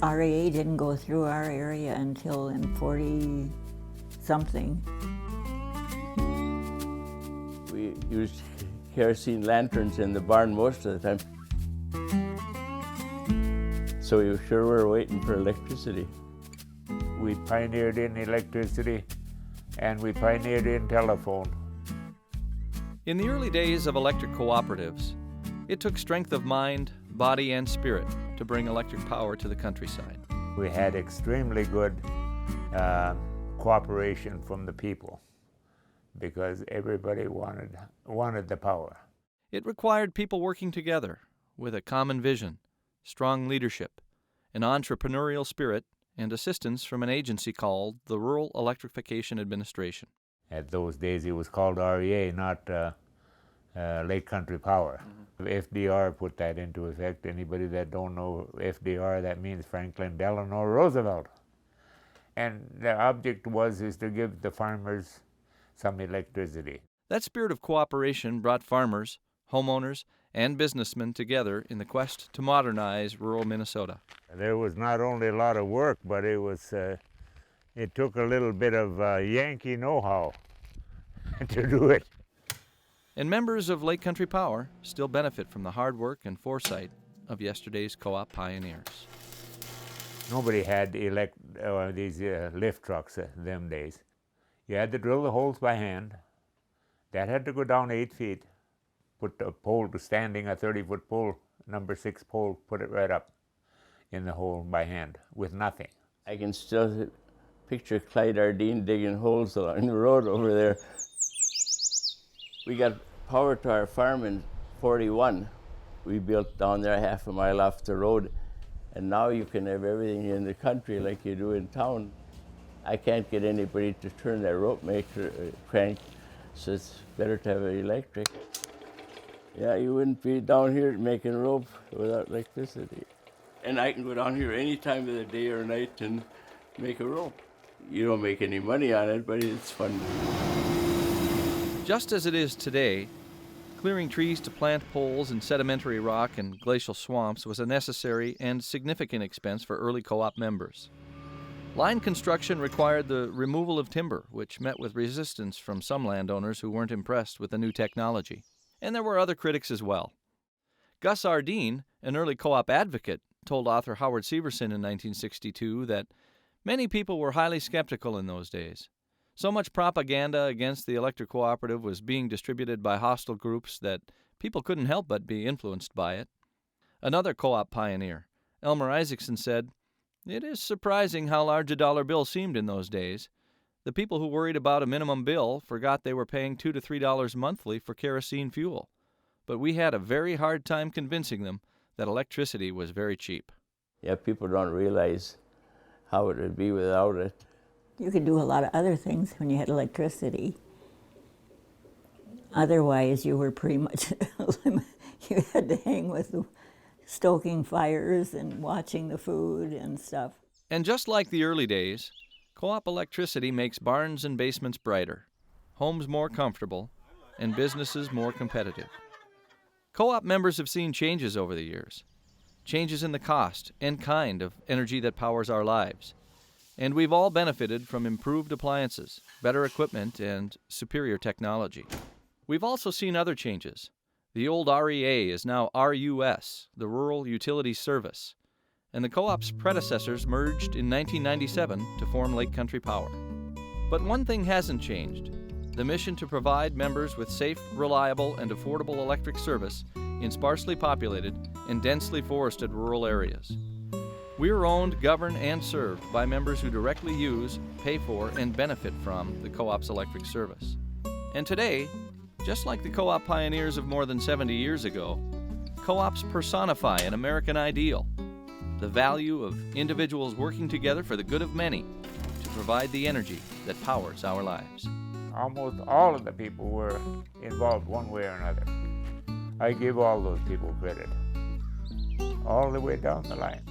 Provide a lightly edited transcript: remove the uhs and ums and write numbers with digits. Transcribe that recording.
REA didn't go through our area until in 40-something. We used kerosene lanterns in the barn most of the time. So we sure were waiting for electricity. We pioneered in electricity, and we pioneered in telephone. In the early days of electric cooperatives, it took strength of mind, body, and spirit to bring electric power to the countryside. We had extremely good cooperation from the people because everybody wanted the power. It required people working together with a common vision, strong leadership, an entrepreneurial spirit, and assistance from an agency called the Rural Electrification Administration. At those days it was called REA, not Lake Country Power. FDR put that into effect. Anybody that don't know FDR, that means Franklin Delano Roosevelt. And the object is to give the farmers some electricity. That spirit of cooperation brought farmers, homeowners, and businessmen together in the quest to modernize rural Minnesota. There was not only a lot of work, but it took a little bit of Yankee know-how to do it. And members of Lake Country Power still benefit from the hard work and foresight of yesterday's co-op pioneers. Nobody had these lift trucks them days. You had to drill the holes by hand. That had to go down 8 feet. Put the pole to standing, a 30-foot pole, number 6 pole, put it right up in the hole by hand with nothing. I can still picture Clyde Ardeen digging holes along the road over there. We got power to our farm in 41. We built down there half a mile off the road, and now you can have everything in the country like you do in town. I can't get anybody to turn that rope maker crank, so it's better to have an electric. Yeah, you wouldn't be down here making rope without electricity. And I can go down here any time of the day or night and make a rope. You don't make any money on it, but it's fun. Just as it is today, clearing trees to plant poles in sedimentary rock and glacial swamps was a necessary and significant expense for early co-op members. Line construction required the removal of timber, which met with resistance from some landowners who weren't impressed with the new technology. And there were other critics as well. Gus Ardeen, an early co-op advocate, told author Howard Severson in 1962 that many people were highly skeptical in those days. So much propaganda against the electric cooperative was being distributed by hostile groups that people couldn't help but be influenced by it. Another co-op pioneer, Elmer Isaacson, said, "It is surprising how large a dollar bill seemed in those days. The people who worried about a minimum bill forgot they were paying $2 to $3 monthly for kerosene fuel. But we had a very hard time convincing them that electricity was very cheap." Yeah, people don't realize how it would be without it. You could do a lot of other things when you had electricity. Otherwise, you were pretty much, you had to hang with stoking fires and watching the food and stuff. And just like the early days, co-op electricity makes barns and basements brighter, homes more comfortable, and businesses more competitive. Co-op members have seen changes over the years, changes in the cost and kind of energy that powers our lives. And we've all benefited from improved appliances, better equipment, and superior technology. We've also seen other changes. The old REA is now RUS, the Rural Utility Service, and the co-op's predecessors merged in 1997 to form Lake Country Power. But one thing hasn't changed: the mission to provide members with safe, reliable, and affordable electric service in sparsely populated and densely forested rural areas. We are owned, governed, and served by members who directly use, pay for, and benefit from the co-op's electric service. And today, just like the co-op pioneers of more than 70 years ago, co-ops personify an American ideal, the value of individuals working together for the good of many to provide the energy that powers our lives. Almost all of the people were involved one way or another. I give all those people credit, all the way down the line.